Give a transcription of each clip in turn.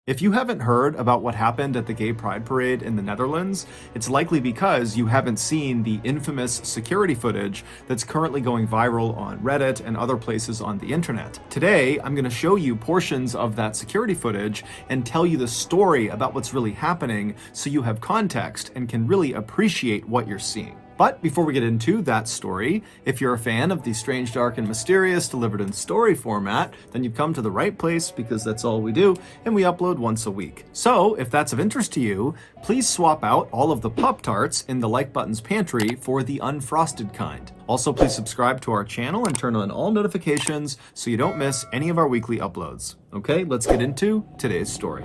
If you haven't heard about what happened at the Gay Pride Parade in the Netherlands, it's likely because you haven't seen the infamous security footage that's currently going viral on Reddit and other places on the internet. Today, I'm going to show you portions of that security footage and tell you the story about what's really happening so you have context and can really appreciate what you're seeing. But before we get into that story, if you're a fan of the strange, dark, and mysterious delivered in story format, then you've come to the right place because that's all we do, and we upload once a week. So if that's of interest to you, please swap out all of the Pop-Tarts in the like button's pantry for the unfrosted kind. Also, please subscribe to our channel and turn on all notifications so you don't miss any of our weekly uploads. Okay, let's get into today's story.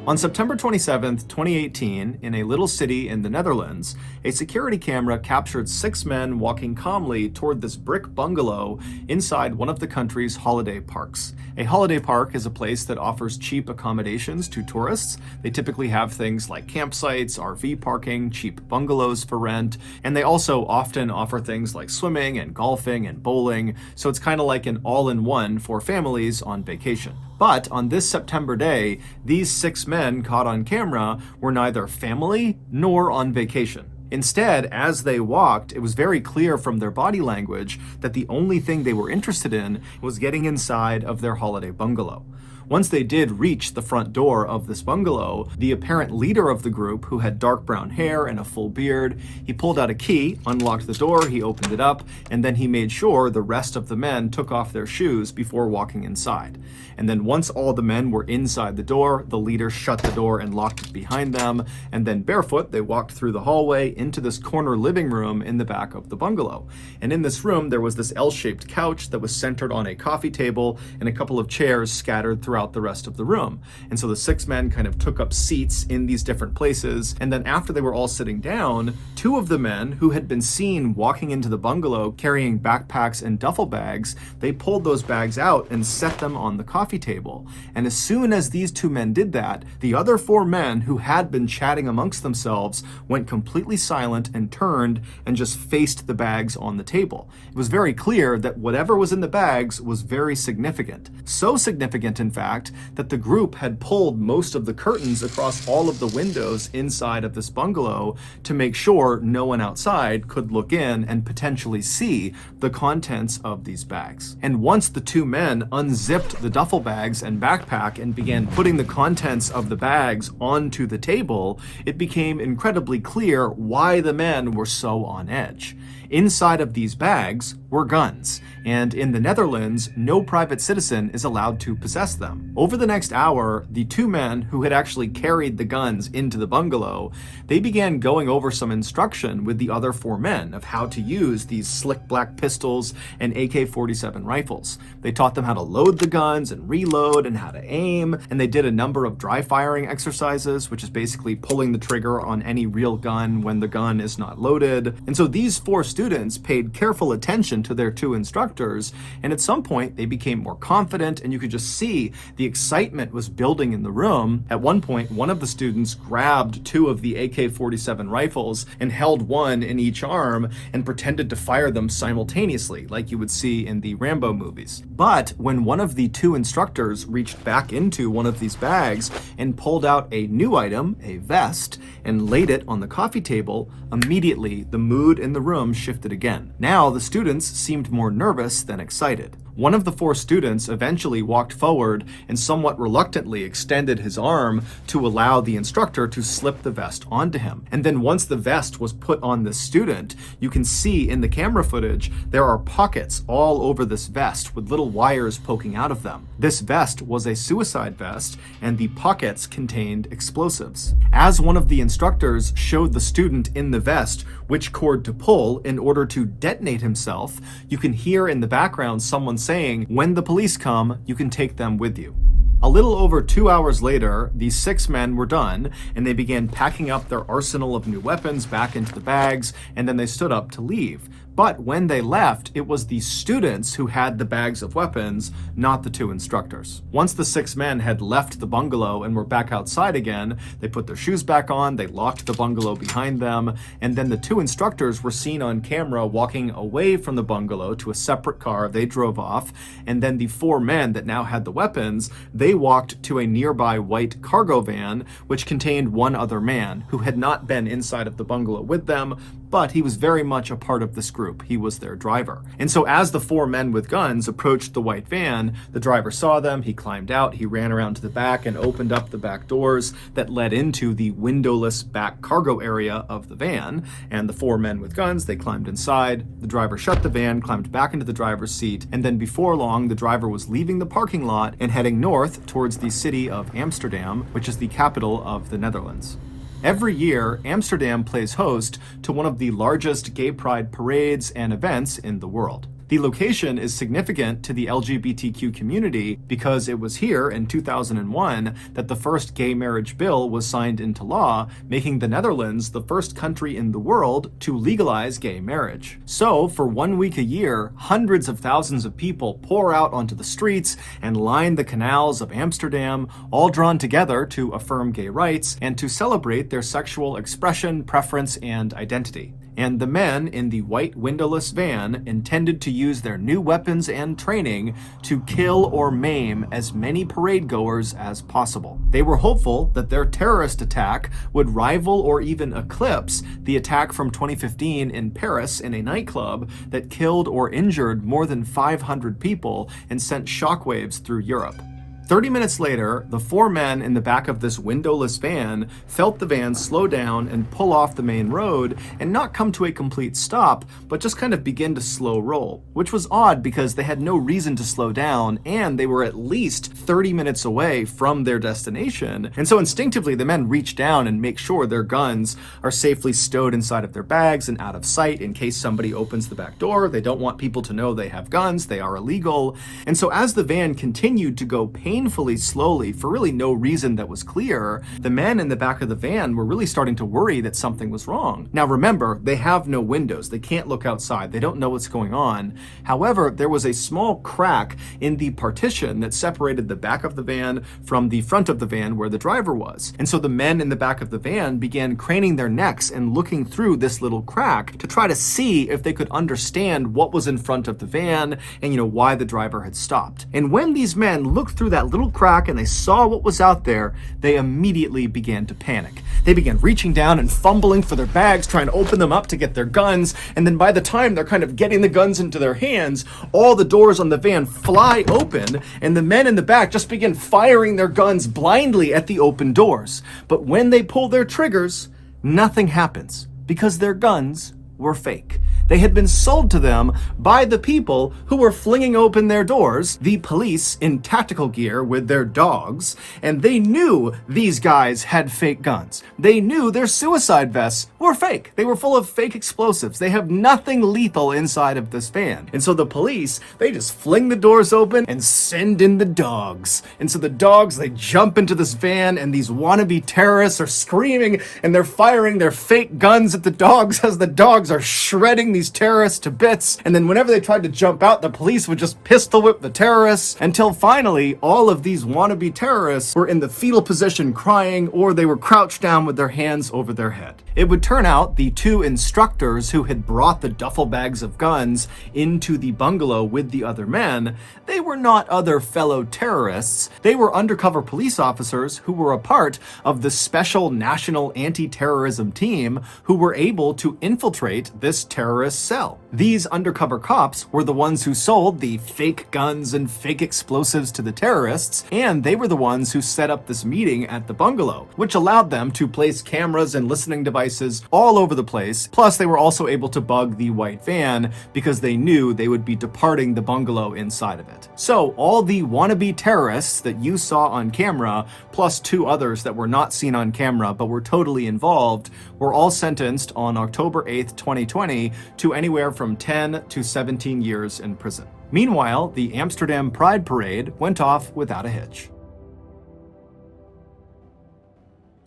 On September 27, 2018, in a little city in the Netherlands, a security camera captured 6 men walking calmly toward this brick bungalow inside one of the country's holiday parks. A holiday park is a place that offers cheap accommodations to tourists. They typically have things like campsites, RV parking, cheap bungalows for rent, and they also often offer things like swimming and golfing and bowling, so it's kind of like an all-in-one for families on vacation. But on this September day, these 6 men caught on camera were neither family nor on vacation. Instead, as they walked, it was very clear from their body language that the only thing they were interested in was getting inside of their holiday bungalow. Once they did reach the front door of this bungalow, the apparent leader of the group, who had dark brown hair and a full beard, he pulled out a key, unlocked the door, he opened it up, and then he made sure the rest of the men took off their shoes before walking inside. And then once all the men were inside the door, the leader shut the door and locked it behind them, and then barefoot they walked through the hallway into this corner living room in the back of the bungalow. And in this room there was this L-shaped couch that was centered on a coffee table and a couple of chairs scattered throughout the rest of the room. And so the 6 men kind of took up seats in these different places, and then after they were all sitting down, 2 of the men who had been seen walking into the bungalow carrying backpacks and duffel bags, they pulled those bags out and set them on the coffee table. And as soon as these 2 men did that, the other 4 men who had been chatting amongst themselves went completely silent and turned and just faced the bags on the table. It was very clear that whatever was in the bags was very significant. So significant, in fact, that the group had pulled most of the curtains across all of the windows inside of this bungalow to make sure no one outside could look in and potentially see the contents of these bags. And once the 2 men unzipped the duffel bags and backpack and began putting the contents of the bags onto the table, it became incredibly clear why the men were so on edge. Inside of these bags were guns, and in the Netherlands, no private citizen is allowed to possess them. Over the next hour, the 2 men who had actually carried the guns into the bungalow, they began going over some instruction with the other 4 men of how to use these slick black pistols and AK-47 rifles. They taught them how to load the guns and reload and how to aim, and they did a number of dry firing exercises, which is basically pulling the trigger on any real gun when the gun is not loaded. And so these 4 students paid careful attention to their 2 instructors, and at some point they became more confident, and you could just see the excitement was building in the room. At one point, one of the students grabbed 2 of the AK-47 rifles and held one in each arm and pretended to fire them simultaneously, like you would see in the Rambo movies. But when one of the 2 instructors reached back into one of these bags and pulled out a new item, a vest, and laid it on the coffee table, immediately the mood in the room shifted again. Now the students seemed more nervous than excited. One of the 4 students eventually walked forward and somewhat reluctantly extended his arm to allow the instructor to slip the vest onto him. And then once the vest was put on the student, you can see in the camera footage there are pockets all over this vest with little wires poking out of them. This vest was a suicide vest, and the pockets contained explosives. As one of the instructors showed the student in the vest which cord to pull in order to detonate himself, you can hear in the background someone saying, "When the police come, you can take them with you." A little over 2 hours later, these 6 men were done, and they began packing up their arsenal of new weapons back into the bags, and then they stood up to leave. But when they left, it was the students who had the bags of weapons, not the two instructors. Once the 6 men had left the bungalow and were back outside again, they put their shoes back on, they locked the bungalow behind them, and then the 2 instructors were seen on camera walking away from the bungalow to a separate car. They drove off, and then the 4 men that now had the weapons, they walked to a nearby white cargo van, which contained 1 other man who had not been inside of the bungalow with them, but he was very much a part of this group. He was their driver. And so as the 4 men with guns approached the white van, the driver saw them, he climbed out, he ran around to the back and opened up the back doors that led into the windowless back cargo area of the van. And the 4 men with guns, they climbed inside, the driver shut the van, climbed back into the driver's seat, and then before long, the driver was leaving the parking lot and heading north towards the city of Amsterdam, which is the capital of the Netherlands. Every year, Amsterdam plays host to one of the largest gay pride parades and events in the world. The location is significant to the LGBTQ community because it was here in 2001 that the first gay marriage bill was signed into law, making the Netherlands the first country in the world to legalize gay marriage. So, for 1 week a year, hundreds of thousands of people pour out onto the streets and line the canals of Amsterdam, all drawn together to affirm gay rights and to celebrate their sexual expression, preference, and identity. And the men in the white windowless van intended to use their new weapons and training to kill or maim as many parade goers as possible. They were hopeful that their terrorist attack would rival or even eclipse the attack from 2015 in Paris in a nightclub that killed or injured more than 500 people and sent shockwaves through Europe. 30 minutes later, the 4 men in the back of this windowless van felt the van slow down and pull off the main road and not come to a complete stop, but just kind of begin to slow roll, which was odd because they had no reason to slow down and they were at least 30 minutes away from their destination. And so instinctively, the men reach down and make sure their guns are safely stowed inside of their bags and out of sight in case somebody opens the back door. They don't want people to know they have guns. They are illegal. And so as the van continued to go painfully slowly for really no reason that was clear, the men in the back of the van were really starting to worry that something was wrong. Now remember, they have no windows. They can't look outside. They don't know what's going on. However, there was a small crack in the partition that separated the back of the van from the front of the van where the driver was. And so the men in the back of the van began craning their necks and looking through this little crack to try to see if they could understand what was in front of the van and, why the driver had stopped. And when these men looked through that little crack and they saw what was out there, they immediately began to panic. They began reaching down and fumbling for their bags, trying to open them up to get their guns, and then by the time they're kind of getting the guns into their hands, all the doors on the van fly open, and the men in the back just begin firing their guns blindly at the open doors. But when they pull their triggers, nothing happens, because their guns were fake. They had been sold to them by the people who were flinging open their doors, the police in tactical gear with their dogs, and they knew these guys had fake guns. They knew their suicide vests were fake. They were full of fake explosives. They have nothing lethal inside of this van. And so the police, they just fling the doors open and send in the dogs. And so the dogs, they jump into this van, and these wannabe terrorists are screaming and they're firing their fake guns at the dogs as the dogs are shredding these terrorists to bits. And then whenever they tried to jump out, the police would just pistol whip the terrorists until finally all of these wannabe terrorists were in the fetal position crying, or they were crouched down with their hands over their head. It would turn out the 2 instructors who had brought the duffel bags of guns into the bungalow with the other men, they were not other fellow terrorists. They were undercover police officers who were a part of the special national anti-terrorism team who were able to infiltrate this terrorist cell. These undercover cops were the ones who sold the fake guns and fake explosives to the terrorists, and they were the ones who set up this meeting at the bungalow, which allowed them to place cameras and listening devices all over the place. Plus, they were also able to bug the white van because they knew they would be departing the bungalow inside of it. So all the wannabe terrorists that you saw on camera, plus 2 others that were not seen on camera but were totally involved, were all sentenced on October 8th, 2020 to anywhere from 10 to 17 years in prison. Meanwhile, the Amsterdam Pride Parade went off without a hitch.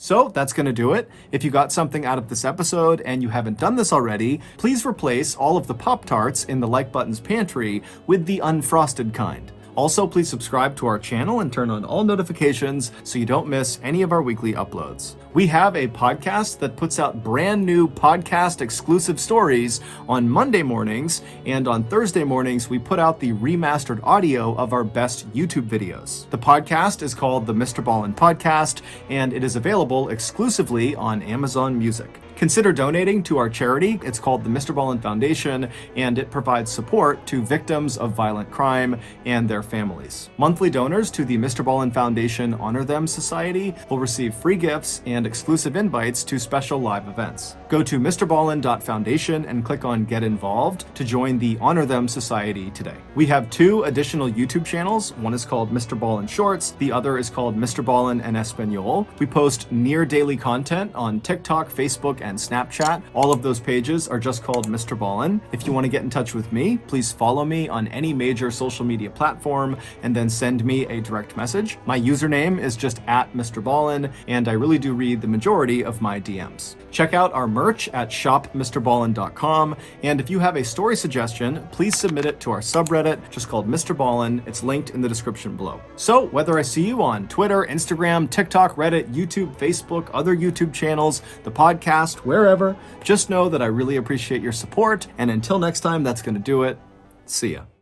So that's going to do it. If you got something out of this episode and you haven't done this already, please replace all of the Pop-Tarts in the like button's pantry with the unfrosted kind. Also, please subscribe to our channel and turn on all notifications so you don't miss any of our weekly uploads. We have a podcast that puts out brand new podcast exclusive stories on Monday mornings, and on Thursday mornings we put out the remastered audio of our best YouTube videos. The podcast is called the MrBallen Podcast, and it is available exclusively on Amazon Music. Consider donating to our charity. It's called the MrBallen Foundation, and it provides support to victims of violent crime and their families. Monthly donors to the MrBallen Foundation Honor Them Society will receive free gifts and exclusive invites to special live events. Go to MrBallen.Foundation and click on Get Involved to join the Honor Them Society today. We have 2 additional YouTube channels. One is called MrBallen Shorts. The other is called MrBallen en Espanol. We post near daily content on TikTok, Facebook, and Snapchat. All of those pages are just called MrBallen. If you want to get in touch with me, please follow me on any major social media platform and then send me a direct message. My username is just @MrBallen, and I really do read the majority of my DMs. Check out our merch at shopmrballen.com, and if you have a story suggestion, please submit it to our subreddit just called MrBallen. It's linked in the description below. So whether I see you on Twitter, Instagram, TikTok, Reddit, YouTube, Facebook, other YouTube channels, the podcast, wherever, just know that I really appreciate your support, and until next time, that's going to do it. See ya.